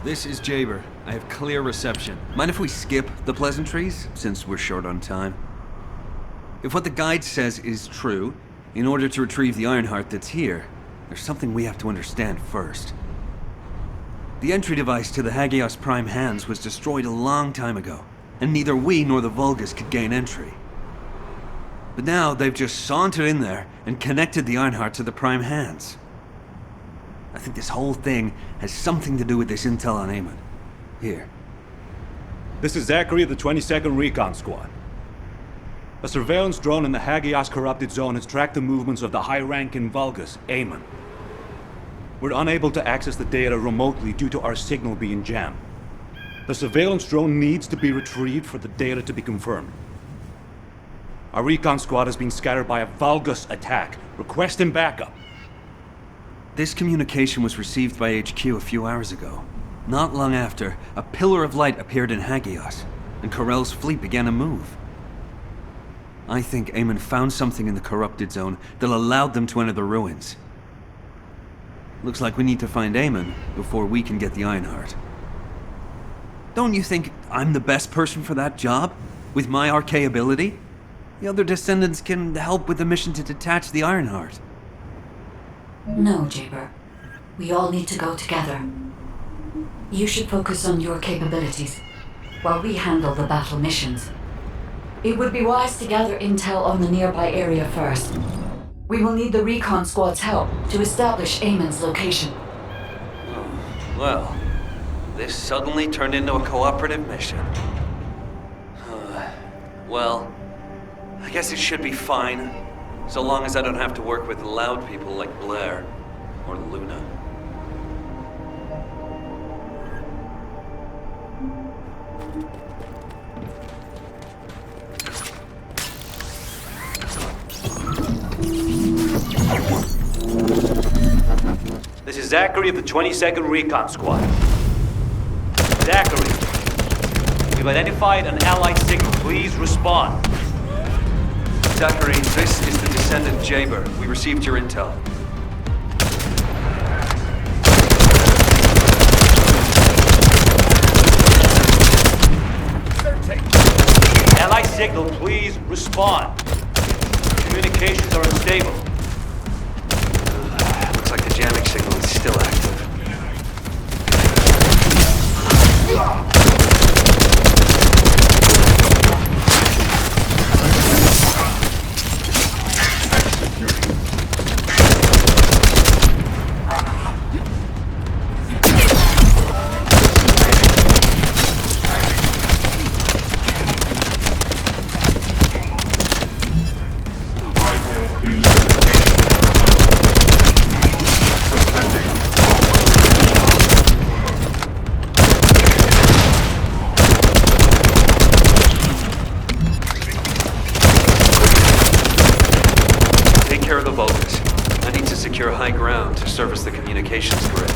This is Jaber. I have clear reception. Mind if we skip the pleasantries, since we're short on time? If what the guide says is true, in order to retrieve the Ironheart that's here, there's something we have to understand first. The entry device to the Hagios Prime hands was destroyed a long time ago, and neither we nor the Vulgus could gain entry. But now they've just sauntered in there and connected the Ironheart to the Prime hands. I think this whole thing has something to do with this intel on Eamon. Here. This is Zachary of the 22nd Recon Squad. A surveillance drone in the Hagios corrupted zone has tracked the movements of the high-ranking Vulgus, Eamon. We're unable to access the data remotely due to our signal being jammed. The surveillance drone needs to be retrieved for the data to be confirmed. Our recon squad has been scattered by a Vulgus attack, requesting backup. This communication was received by HQ a few hours ago. Not long after, a pillar of light appeared in Hagios, and Corell's fleet began to move. I think Eamon found something in the corrupted zone that allowed them to enter the ruins. Looks like we need to find Eamon before we can get the Ironheart. Don't you think I'm the best person for that job? With my arcane ability? The other Descendants can help with the mission to detach the Ironheart. No, Jaber. We all need to go together. You should focus on your capabilities, while we handle the battle missions. It would be wise to gather intel on the nearby area first. We will need the recon squad's help to establish Eamon's location. Well, this suddenly turned into a cooperative mission. Well, I guess it should be fine, so long as I don't have to work with loud people like Blair or Luna. This is Zachary of the 22nd Recon Squad. Zachary, we've identified an allied signal. Please respond. Zachary, this is the Descendant Jaber. We received your intel. Allied signal, please respond. Communications are unstable. Looks like the jamming signal is still active. High ground to service the communications grid.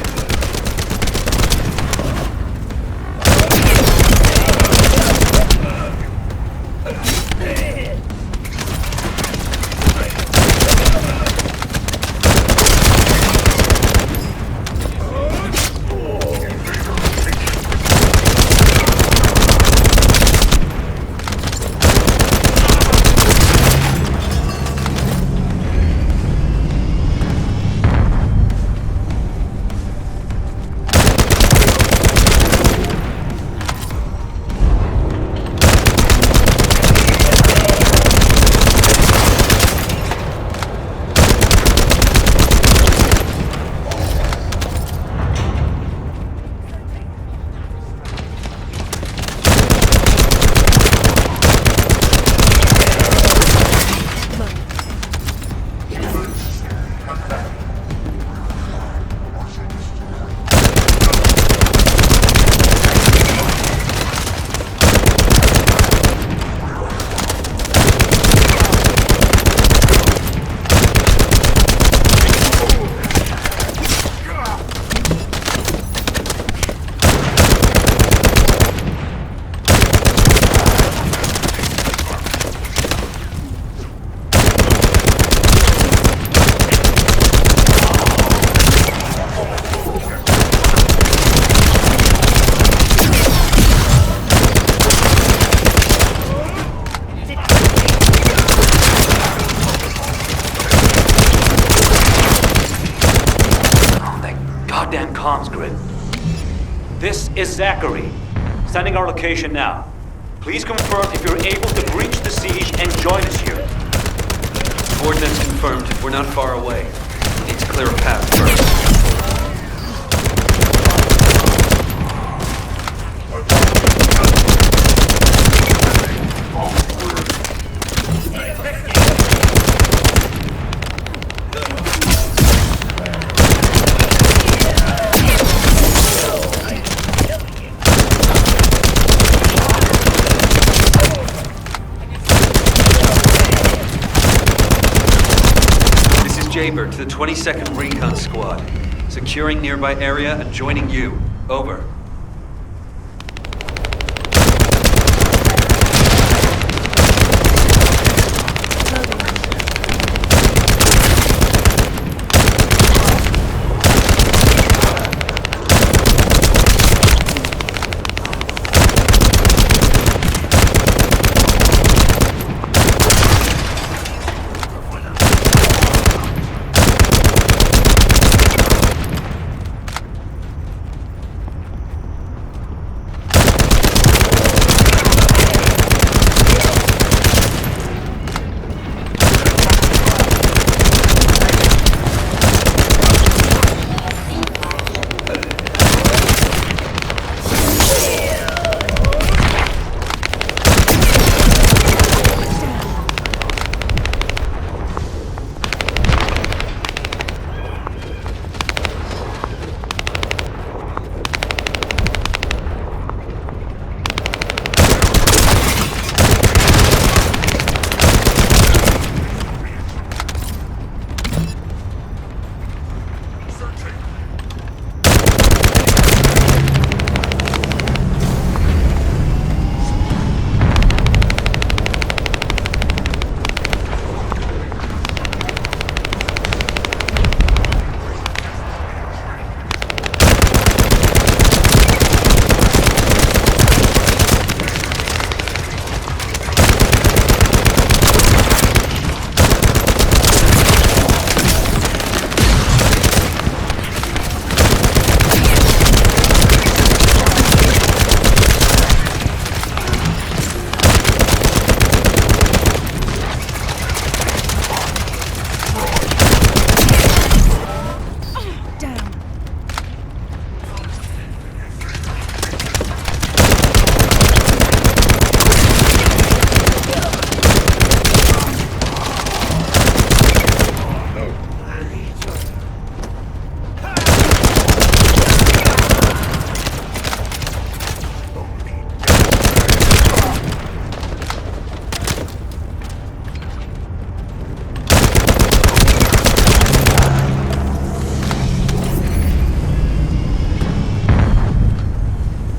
and comms grid. This is Zachary. Sending our location now. Please confirm if you're able to breach the siege and join us here. Coordinates confirmed. We're not far away. Need to clear a path first. Jaber to the 22nd Recon Squad. Securing nearby area and joining you. Over.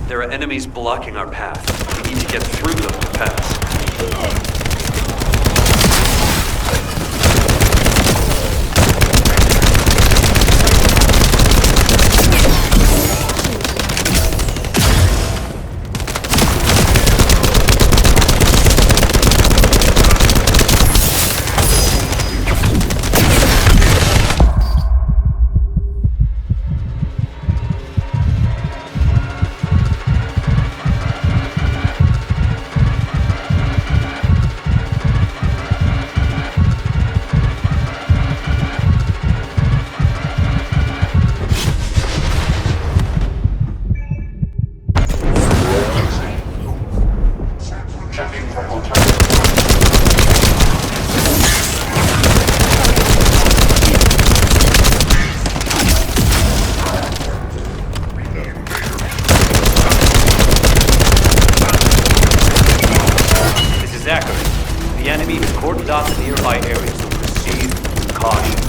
There are enemies blocking our path. We need to get through them to pass. Zachary, the enemy has cordoned off the nearby area, so proceed with caution.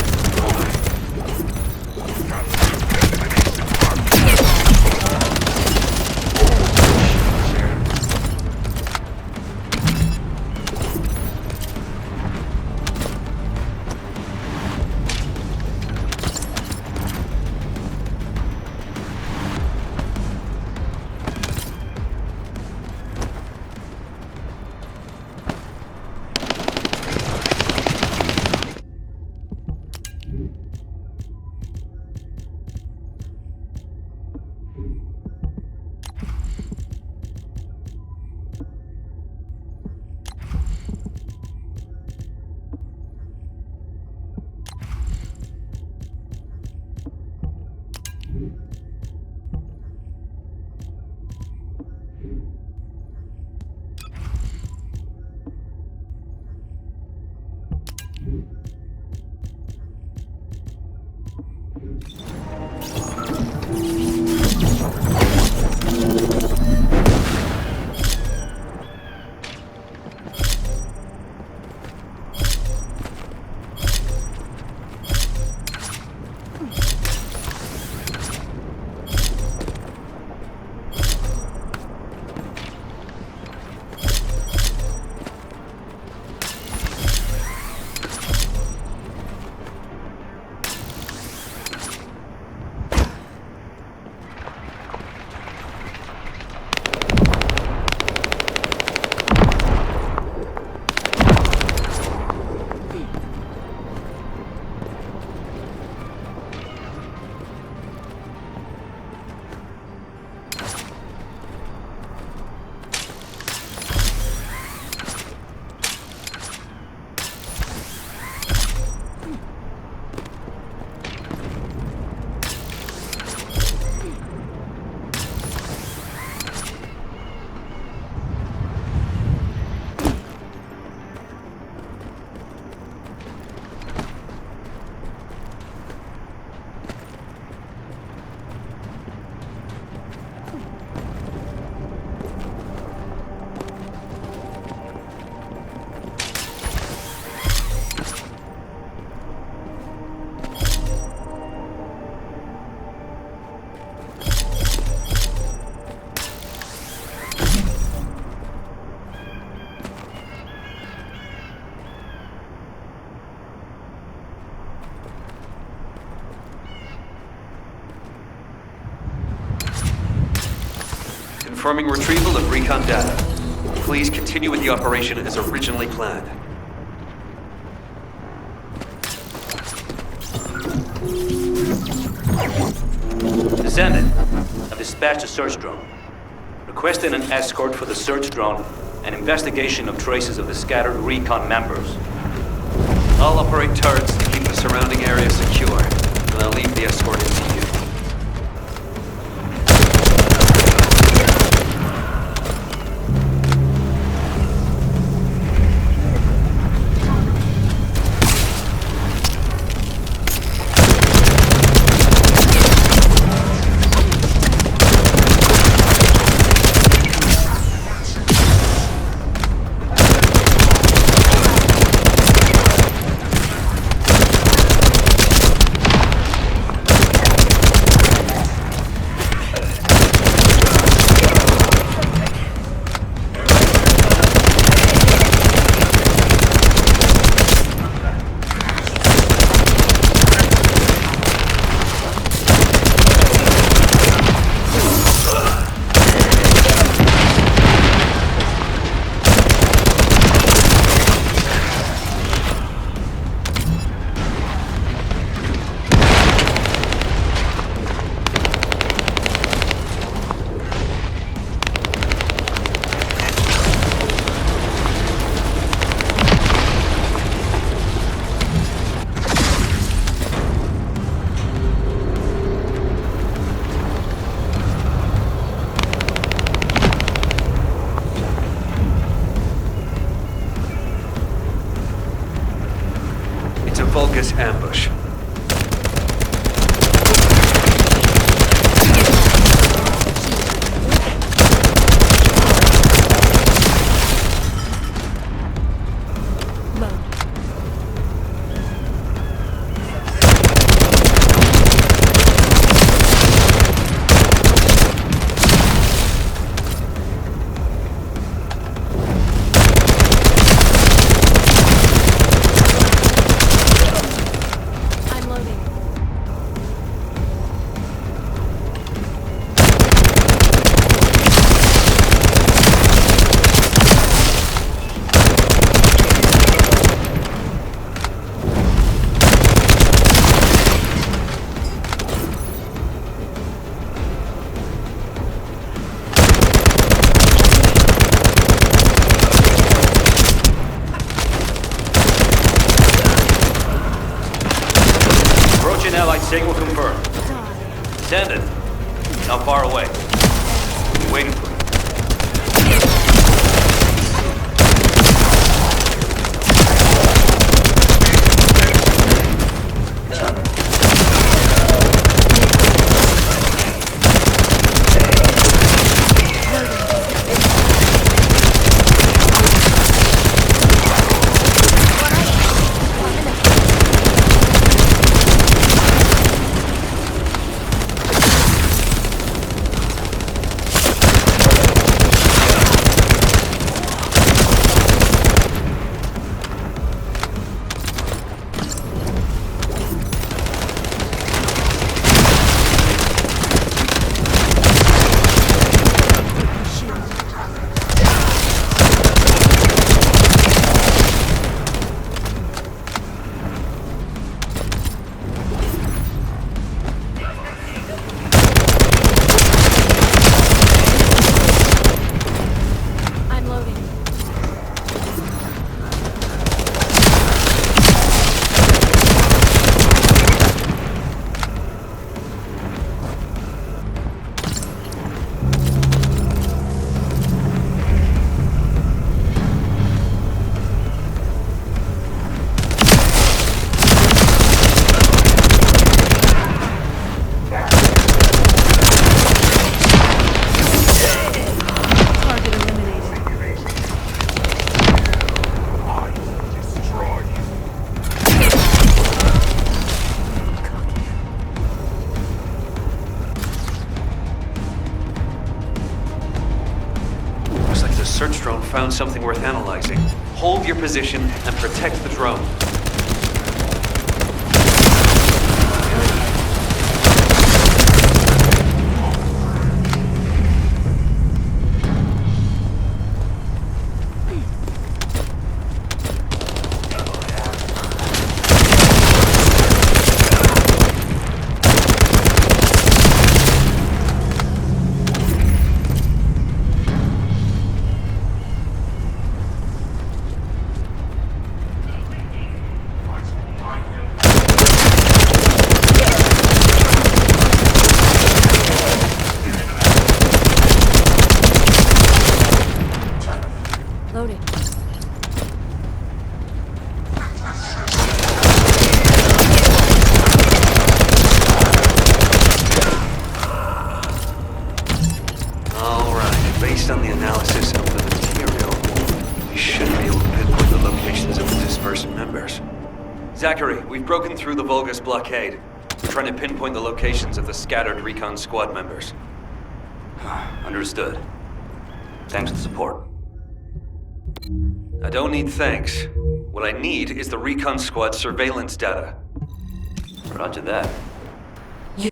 Confirming retrieval of recon data. Please continue with the operation as originally planned. Descendant, I've dispatched a search drone. Requesting an escort for the search drone and investigation of traces of the scattered recon members. I'll operate turrets to keep the surrounding area secure, and I'll leave the escort to you. Vulgus ambush. Allied signal confirmed. Descendant, not far away. Waiting for you. Search drone found something worth analyzing. Hold your position and protect the drone. Zachary, we've broken through the Vulgus blockade. We're trying to pinpoint the locations of the scattered recon squad members. Understood. Thanks for the support. I don't need thanks. What I need is the recon squad surveillance data. Roger that. You...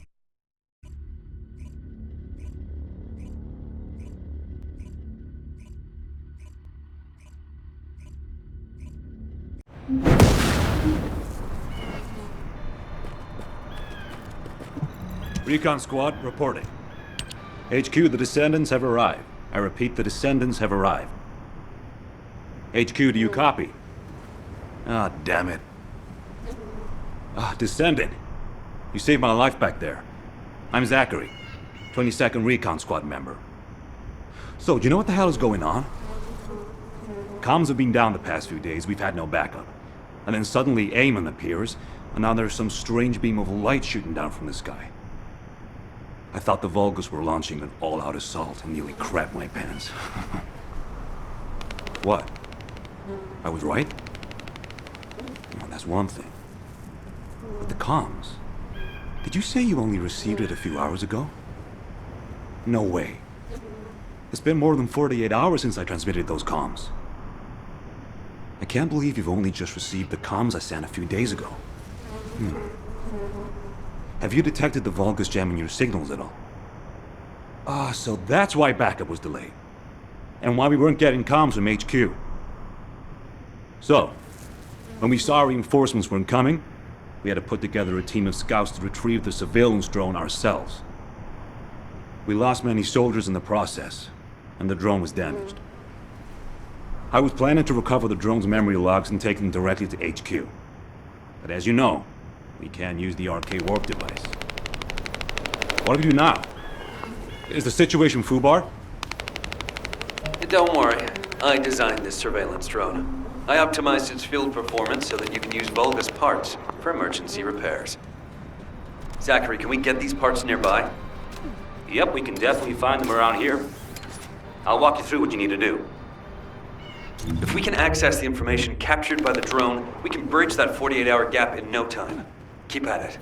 Recon Squad, reporting. HQ, the Descendants have arrived. I repeat, the Descendants have arrived. HQ, do you copy? Ah, damn it. Descendant. You saved my life back there. I'm Zachary, 22nd Recon Squad member. So, do you know what the hell is going on? Comms have been down the past few days, we've had no backup. And then suddenly Eamon appears, and now there's some strange beam of light shooting down from the sky. I thought the Vulgus were launching an all-out assault and nearly crapped my pants. What? I was right? Well, that's one thing. But the comms... Did you say you only received it a few hours ago? No way. It's been more than 48 hours since I transmitted those comms. I can't believe you've only just received the comms I sent a few days ago. Have you detected the Vulgus jamming your signals at all? Ah, so that's why backup was delayed. And why we weren't getting comms from HQ. So, when we saw reinforcements weren't coming, we had to put together a team of scouts to retrieve the surveillance drone ourselves. We lost many soldiers in the process, and the drone was damaged. I was planning to recover the drone's memory logs and take them directly to HQ. But as you know, we can't use the RK warp device. What do we do now? Is the situation FUBAR? Don't worry. I designed this surveillance drone. I optimized its field performance so that you can use Vulgus parts for emergency repairs. Zachary, can we get these parts nearby? Yep, we can definitely find them around here. I'll walk you through what you need to do. If we can access the information captured by the drone, we can bridge that 48-hour gap in no time. Keep at it.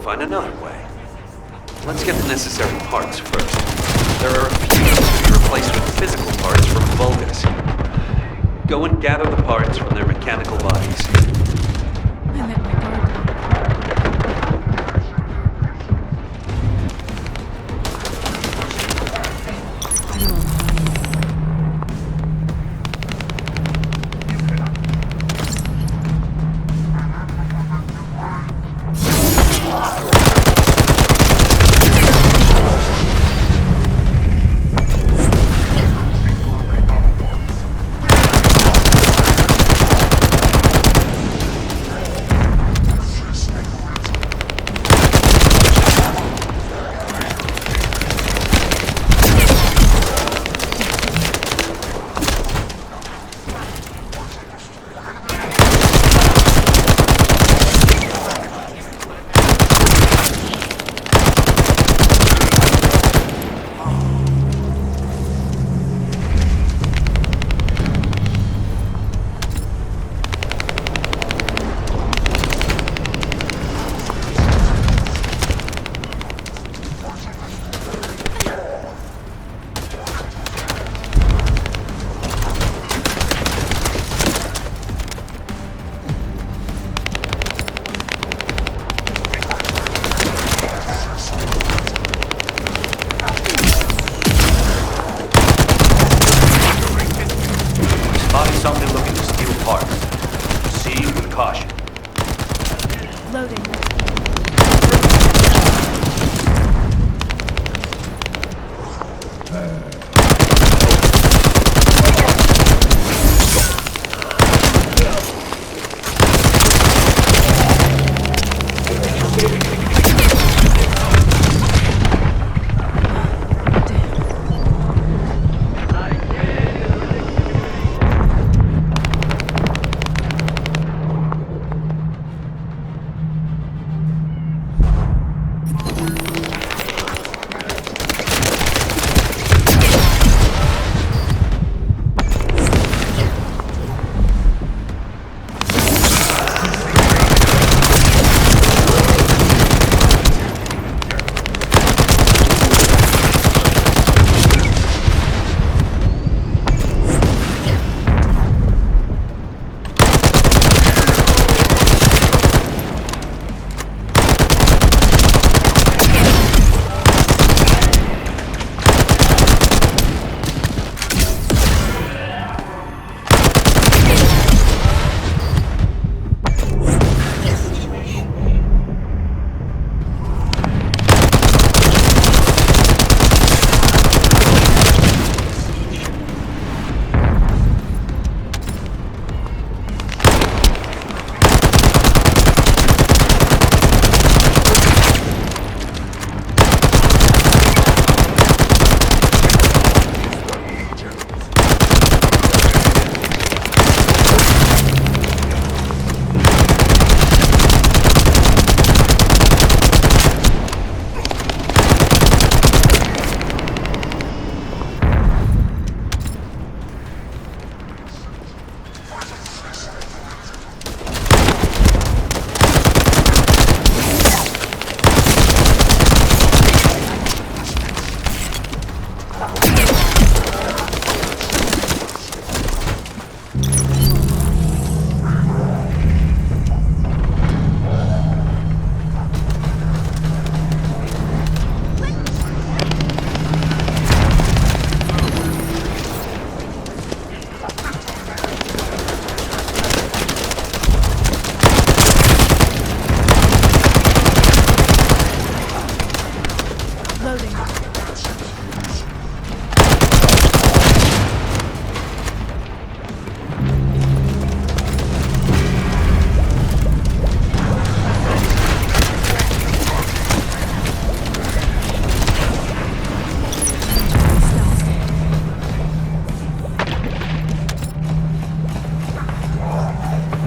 Find another way. let's get the necessary parts first. There are a few to be replaced with physical parts from Vulgus. Go and gather the parts from their mechanical bodies. I met my guard. Something looking to steal parts. Proceed with caution. Loading.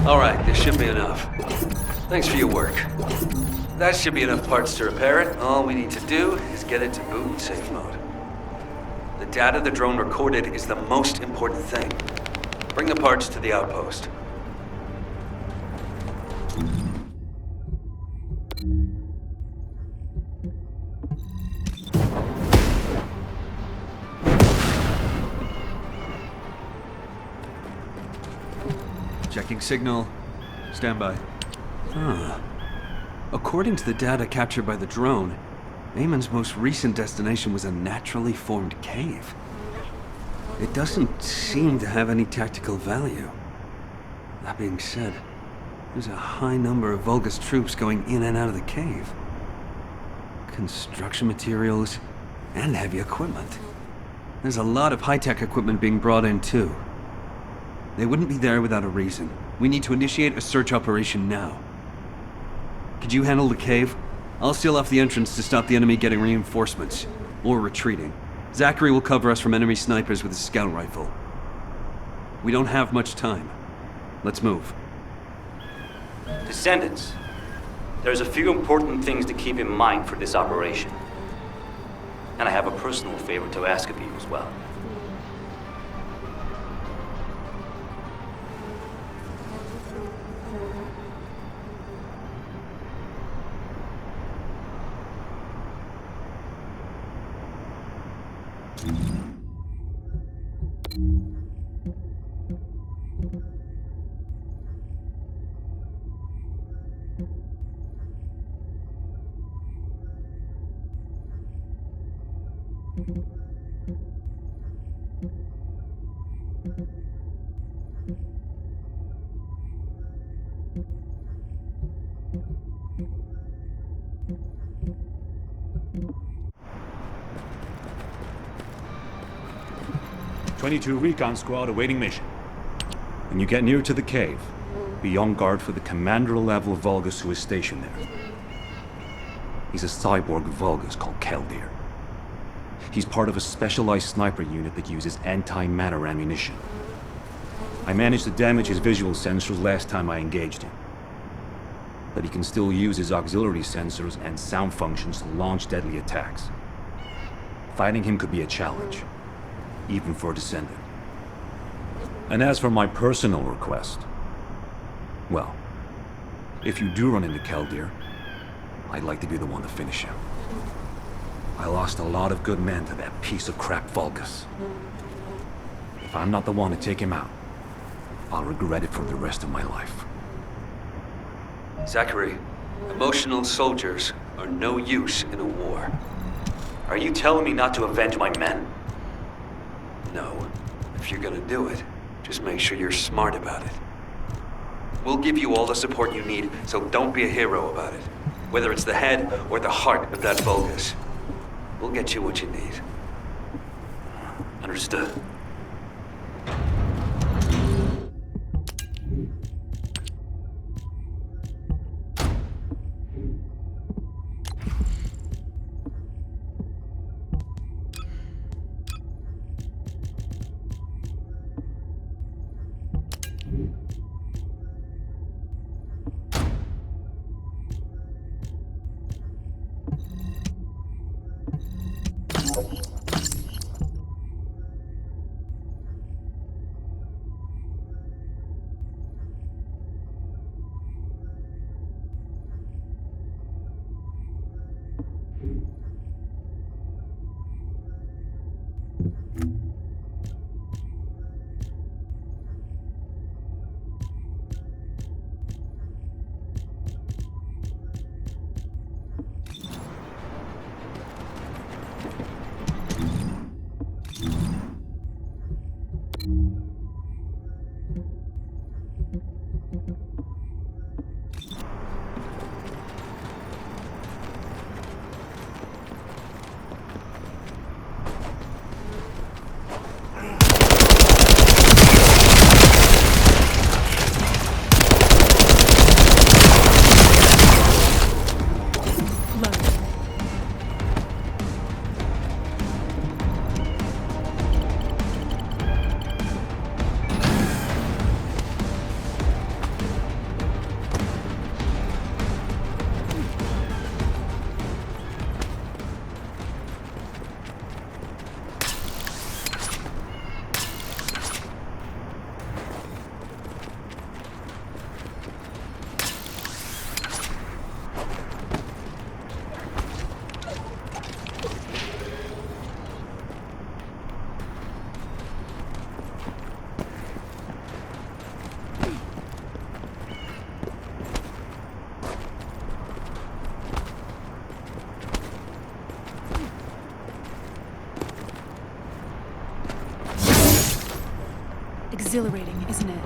Alright, this should be enough. Thanks for your work. That should be enough parts to repair it. All we need to do is get it to boot in safe mode. The data the drone recorded is the most important thing. Bring the parts to the outpost. Checking signal. Standby. Huh. According to the data captured by the drone, Eamon's most recent destination was a naturally formed cave. It doesn't seem to have any tactical value. That being said, there's a high number of Vulgus troops going in and out of the cave. Construction materials and heavy equipment. There's a lot of high-tech equipment being brought in too. They wouldn't be there without a reason. We need to initiate a search operation now. Could you handle the cave? I'll seal off the entrance to stop the enemy getting reinforcements, or retreating. Zachary will cover us from enemy snipers with his scout rifle. We don't have much time. Let's move. Descendants, there's a few important things to keep in mind for this operation. And I have a personal favor to ask of you as well. '22 Recon Squad awaiting mission. When you get near to the cave, be on guard for the commander-level Vulgus who is stationed there. He's a cyborg Vulgus called Keldir. He's part of a specialized sniper unit that uses anti-matter ammunition. I managed to damage his visual sensors last time I engaged him. But he can still use his auxiliary sensors and sound functions to launch deadly attacks. Fighting him could be a challenge, even for a Descendant. And as for my personal request, well, if you do run into Keldir, I'd like to be the one to finish him. I lost a lot of good men to that piece of crap Vulgus. If I'm not the one to take him out, I'll regret it for the rest of my life. Zachary, emotional soldiers are no use in a war. Are you telling me not to avenge my men? No. If you're gonna do it, just make sure you're smart about it. We'll give you all the support you need, so don't be a hero about it. Whether it's the head or the heart of that Vulgus. We'll get you what you need. Understood. exhilarating, isn't it?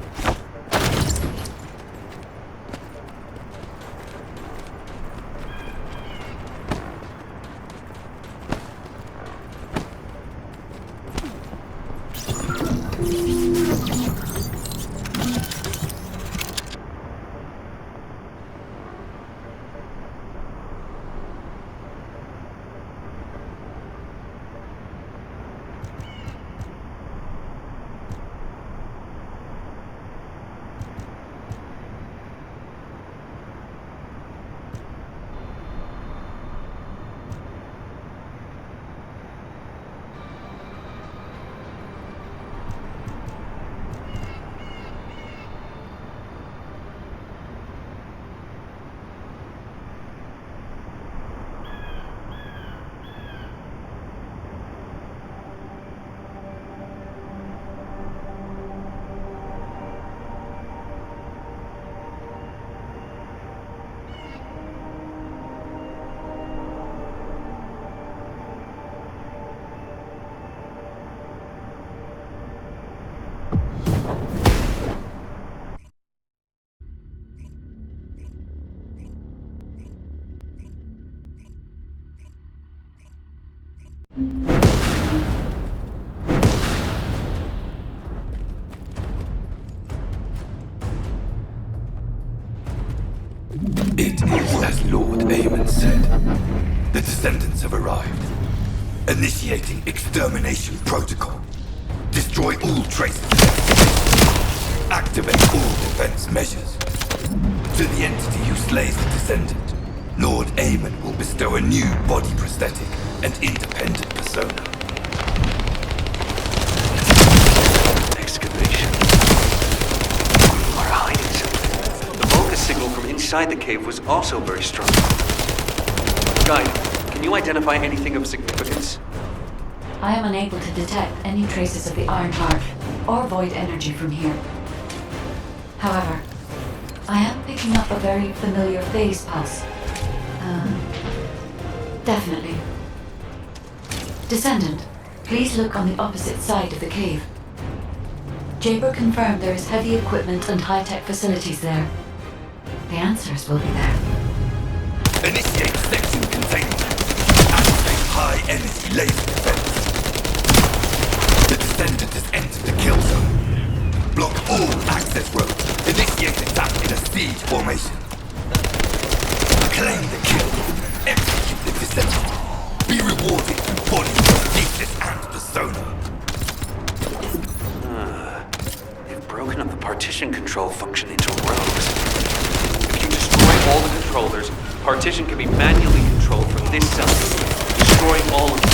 It is as Lord Aemon said. The Descendants have arrived. Initiating extermination protocol. Destroy all traces of execution. Activate all defense measures. To the entity who slays the Descendant, Lord Aemon will bestow a new body prosthetic and independent persona. Excavation. Or hiding something. The Volca signal from inside the cave was also very strong. Guide, can you identify anything of significance? I am unable to detect any traces of the Iron Heart or void energy from here. However, I am picking up a very familiar phase pulse. Definitely. Descendant, please look on the opposite side of the cave. Jaber confirmed there is heavy equipment and high-tech facilities there. The answers will be there. Initiate section containment. Activate high-energy laser defense. The Descendant has entered the kill zone. Block all access roads. Initiate attack in a siege formation. Claim the kill. Execute the Descendant. Be rewarded with body prosthesis and persona. They've broken up the partition control function into rows. If you destroy all the controllers, partition can be manually controlled from this cell, destroying all of them.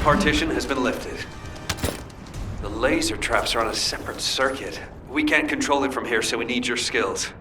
Partition has been lifted. The laser traps are on a separate circuit. We can't control it from here, so we need your skills.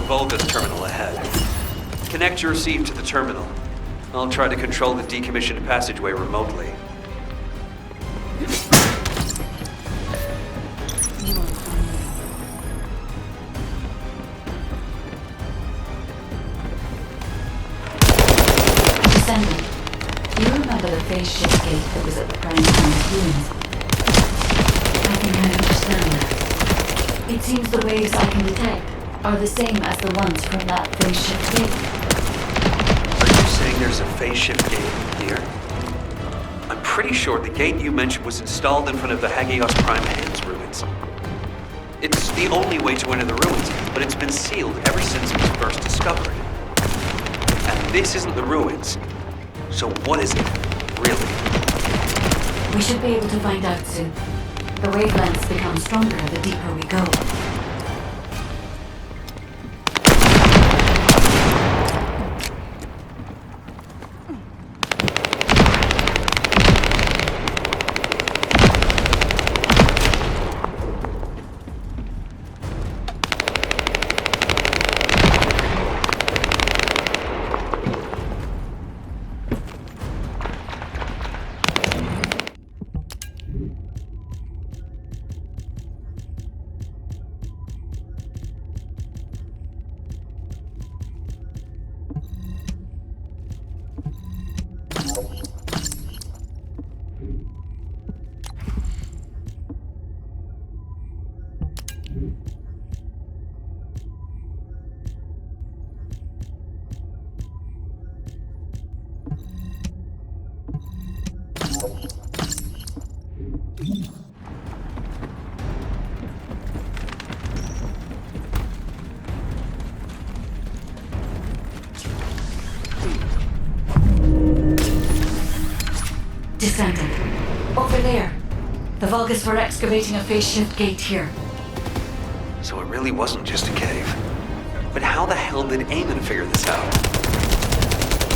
Volga's terminal ahead. Connect your receive to the terminal. I'll try to control the decommissioned passageway remotely. Descendant, do you remember the phase shift gate that was at the Prime Time's ruins? I think I understand that. It seems the waves I can detect are the same as the ones from that phase shift gate. Are you saying there's a phase shift gate here? I'm pretty sure the gate you mentioned was installed in front of the Hagios Prime Hands ruins. It's the only way to enter the ruins, but it's been sealed ever since it was first discovered. And this isn't the ruins. So what is it, really? We should be able to find out soon. The wavelengths become stronger the deeper we go. Descendant. Over there. The Vulgus were excavating a phase shift gate here. So it really wasn't just a cave. But how the hell did Eamon figure this out?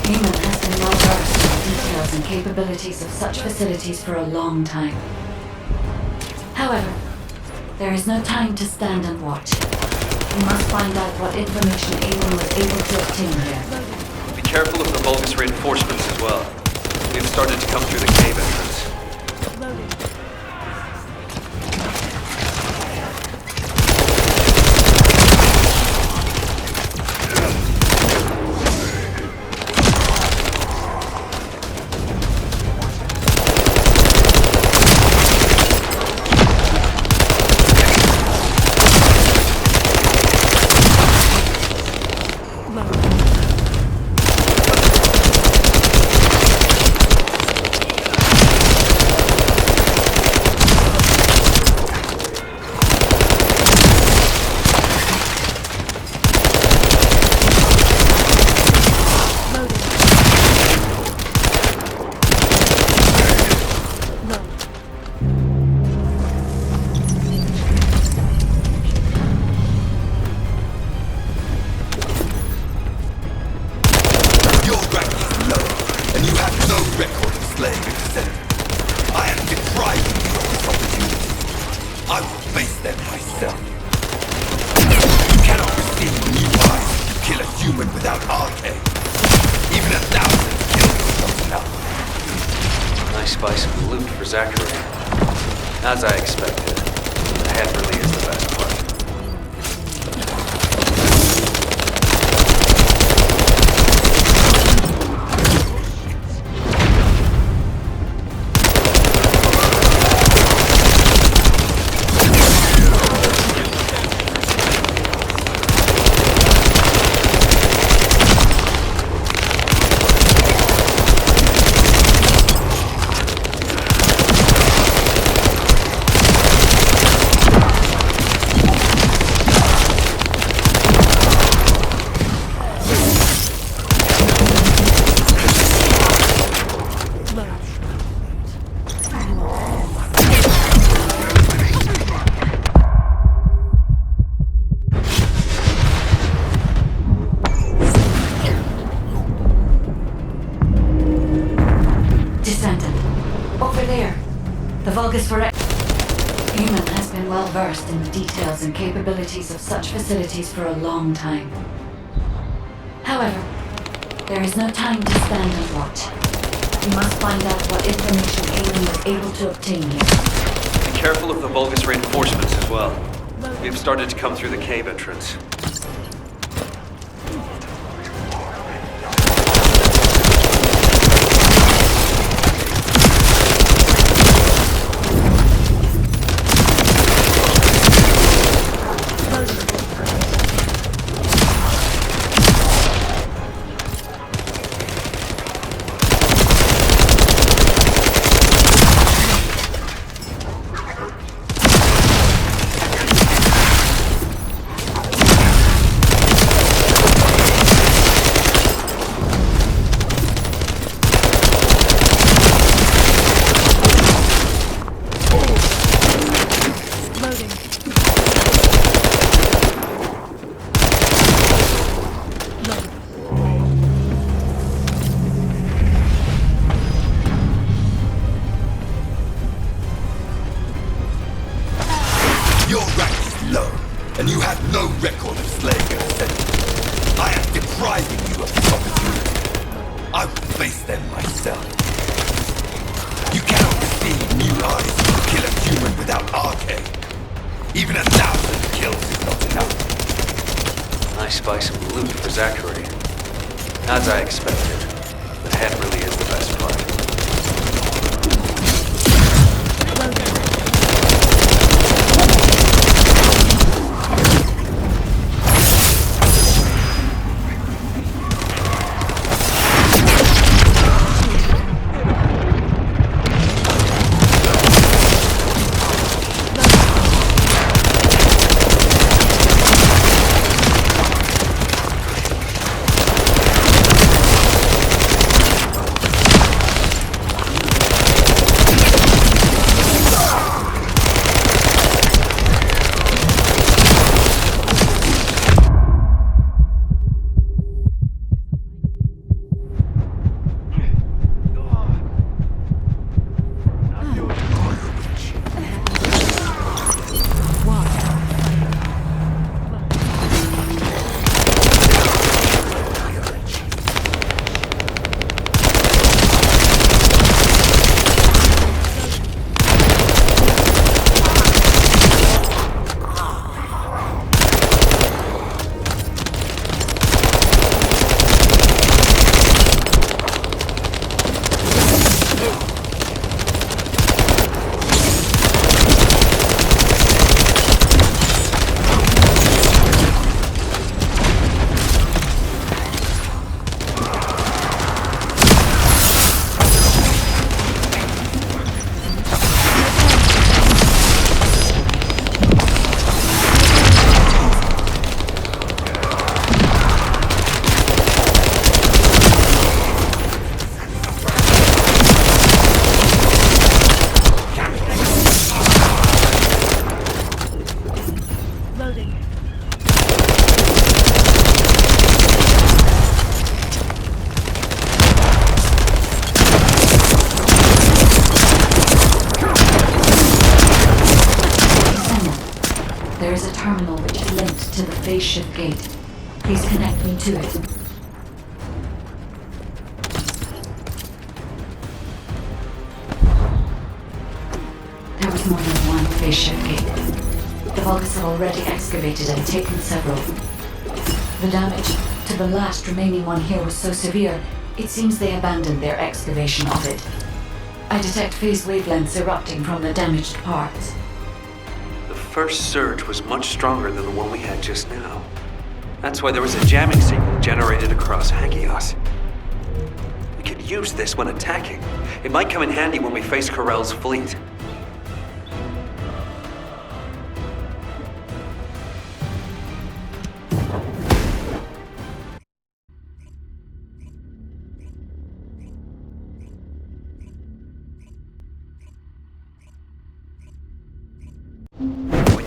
Eamon has been well versed in the details and capabilities of such facilities for a long time. However, there is no time to stand and watch. We must find out what information Eamon was able to obtain here. Be careful of the Vulgus reinforcements as well. We've started to come through the cave entrance. As I expected, the head really is the best part. Eamon has been well versed in the details and capabilities of such facilities for a long time. However, there is no time to stand and watch. We must find out what information Eamon was able to obtain here. Be careful of the Vulgus reinforcements as well. We've started to come through the cave entrance. Your rank is low, and you have no record of slaying a Descendant. I am depriving you of this opportunity. I will face them myself. You cannot receive new eyes to kill a human without arcade. Even 1,000 kills is not enough. I spy some loot for Zachary. As I expected, the head really is the best part. There is a terminal which is linked to the phase shift gate. Please connect me to it. There was more than one phase shift gate. The Vulgus have already excavated and taken several. The damage to the last remaining one here was so severe, it seems they abandoned their excavation of it. I detect phase wavelengths erupting from the damaged parts. The first surge was much stronger than the one we had just now. That's why there was a jamming signal generated across Hagios. We could use this when attacking. It might come in handy when we face Corell's fleet.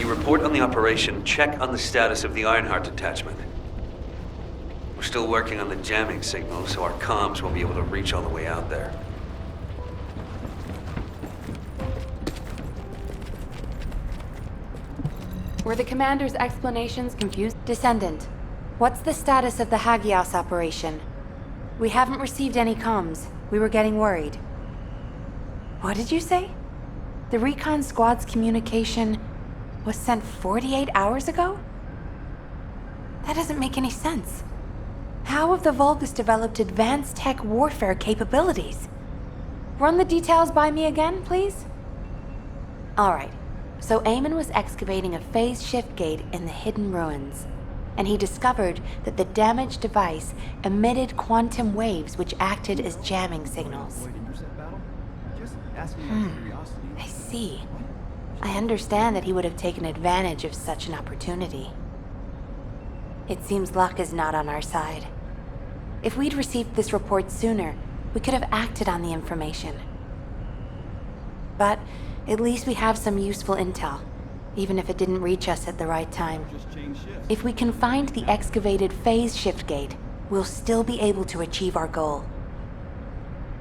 Report on the operation, check on the status of the Ironheart detachment. We're still working on the jamming signal, so our comms won't be able to reach all the way out there. Were the commander's explanations confused? Descendant, what's the status of the Hagios operation? We haven't received any comms. We were getting worried. What did you say? The recon squad's communication was sent 48 hours ago? That doesn't make any sense. How have the Vulgus developed advanced tech warfare capabilities? Run the details by me again, please? Alright, so Eamon was excavating a phase shift gate in the hidden ruins, and he discovered that the damaged device emitted quantum waves which acted as jamming signals. I see. I understand that he would have taken advantage of such an opportunity. It seems luck is not on our side. If we'd received this report sooner, we could have acted on the information. But at least we have some useful intel, even if it didn't reach us at the right time. If we can find the excavated phase shift gate, we'll still be able to achieve our goal.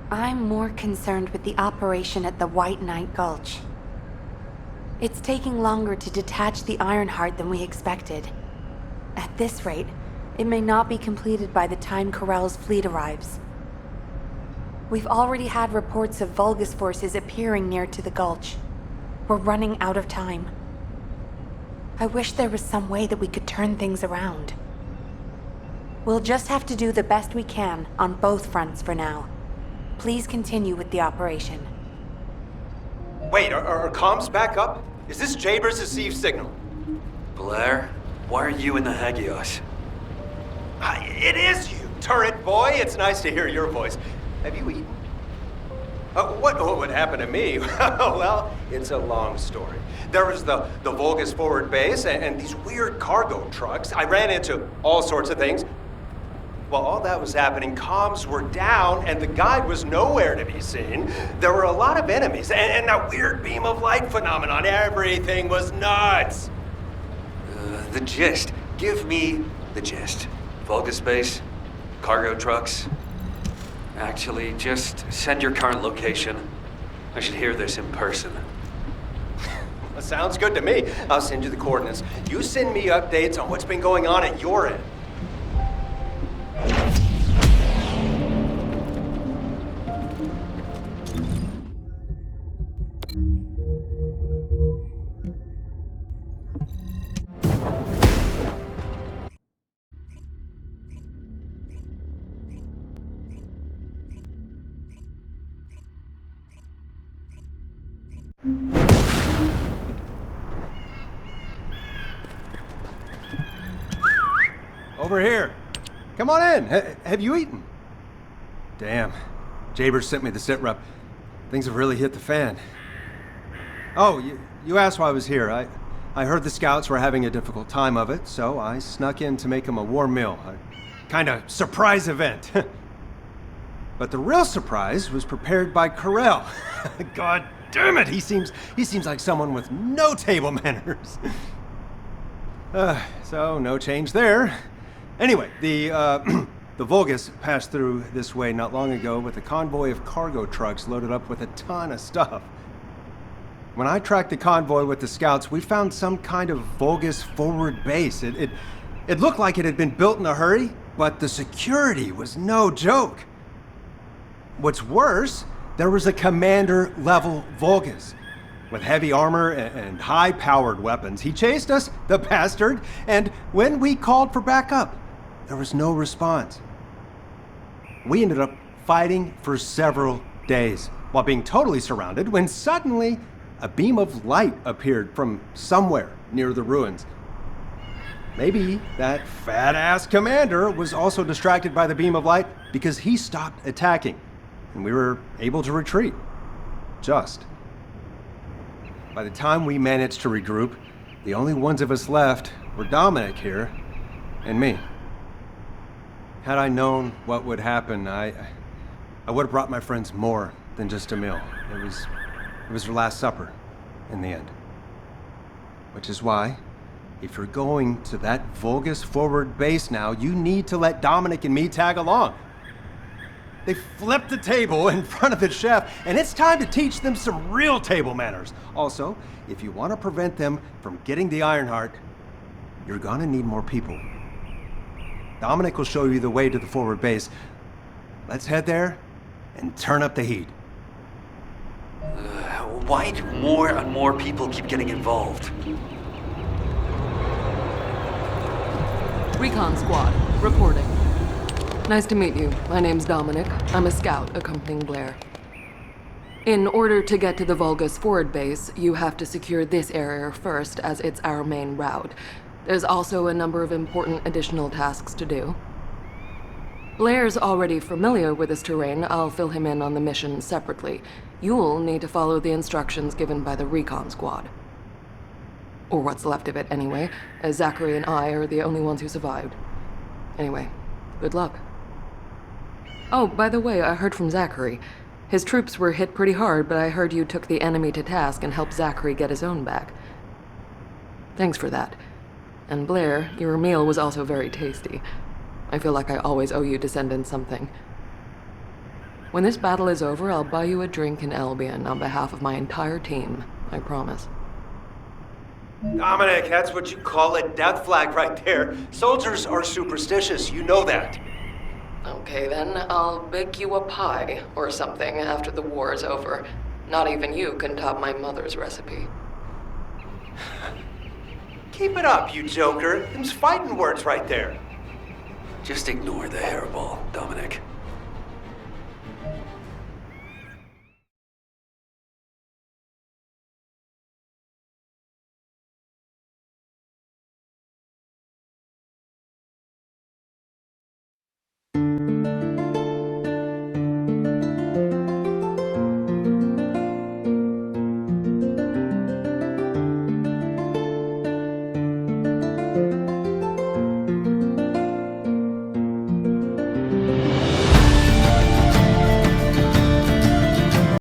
I'm more concerned with the operation at the White Knight Gulch. It's taking longer to detach the Ironheart than we expected. At this rate, it may not be completed by the time Corell's fleet arrives. We've already had reports of Vulgus forces appearing near to the gulch. We're running out of time. I wish there was some way that we could turn things around. We'll just have to do the best we can on both fronts for now. Please continue with the operation. Wait, are comms back up? Is this Jaber's received signal? Blair, why are you in the Hagios? It is you, turret boy. It's nice to hear your voice. Have you eaten? What would happen to me? Well, it's a long story. There was the Vulgus forward base and these weird cargo trucks. I ran into all sorts of things. While all that was happening, comms were down and the guide was nowhere to be seen. There were a lot of enemies and that weird beam of light phenomenon. Everything was nuts. The gist. Give me the gist. Vulgus base, cargo trucks. Actually, just send your current location. I should hear this in person. That sounds good to me. I'll send you the coordinates. You send me updates on what's been going on at your end. Over here. Come on in. Have you eaten? Damn. Jaber sent me the sit rep. Things have really hit the fan. Oh, you asked why I was here. I heard the scouts were having a difficult time of it, so I snuck in to make them a warm meal. A kind of surprise event. But the real surprise was prepared by Corell. God damn it, he seems like someone with no table manners. So no change there. Anyway, the Vulgus passed through this way not long ago with a convoy of cargo trucks loaded up with a ton of stuff. When I tracked the convoy with the scouts, we found some kind of Vulgus forward base. It looked like it had been built in a hurry, but the security was no joke. What's worse, there was a commander-level Vulgus with heavy armor and high-powered weapons. He chased us, the bastard, and when we called for backup, there was no response. We ended up fighting for several days while being totally surrounded when suddenly a beam of light appeared from somewhere near the ruins. Maybe that fat-ass commander was also distracted by the beam of light because he stopped attacking and we were able to retreat. Just. By the time we managed to regroup, the only ones of us left were Dominic here and me. Had I known what would happen, I would have brought my friends more than just a meal. It was their last supper, in the end. Which is why, if you're going to that Vulgus forward base now, you need to let Dominic and me tag along. They flipped the table in front of the chef, and it's time to teach them some real table manners. Also, if you want to prevent them from getting the Ironheart, you're gonna need more people. Dominic will show you the way to the forward base. Let's head there and turn up the heat. Why do more and more people keep getting involved? Recon Squad, reporting. Nice to meet you. My name's Dominic. I'm a scout accompanying Blair. In order to get to the Vulgus forward base, you have to secure this area first, as it's our main route. There's also a number of important additional tasks to do. Blair's already familiar with this terrain. I'll fill him in on the mission separately. You'll need to follow the instructions given by the Recon Squad. Or what's left of it, anyway, as Zachary and I are the only ones who survived. Anyway, good luck. Oh, by the way, I heard from Zachary. His troops were hit pretty hard, but I heard you took the enemy to task and helped Zachary get his own back. Thanks for that. And Blair, your meal was also very tasty. I feel like I always owe you Descendant something. When this battle is over, I'll buy you a drink in Albion on behalf of my entire team. I promise. Dominic, that's what you call a death flag right there. Soldiers are superstitious, you know that. Okay then, I'll bake you a pie or something after the war is over. Not even you can top my mother's recipe. Keep it up, you joker. Them's fighting words right there. Just ignore the hairball, Dominic.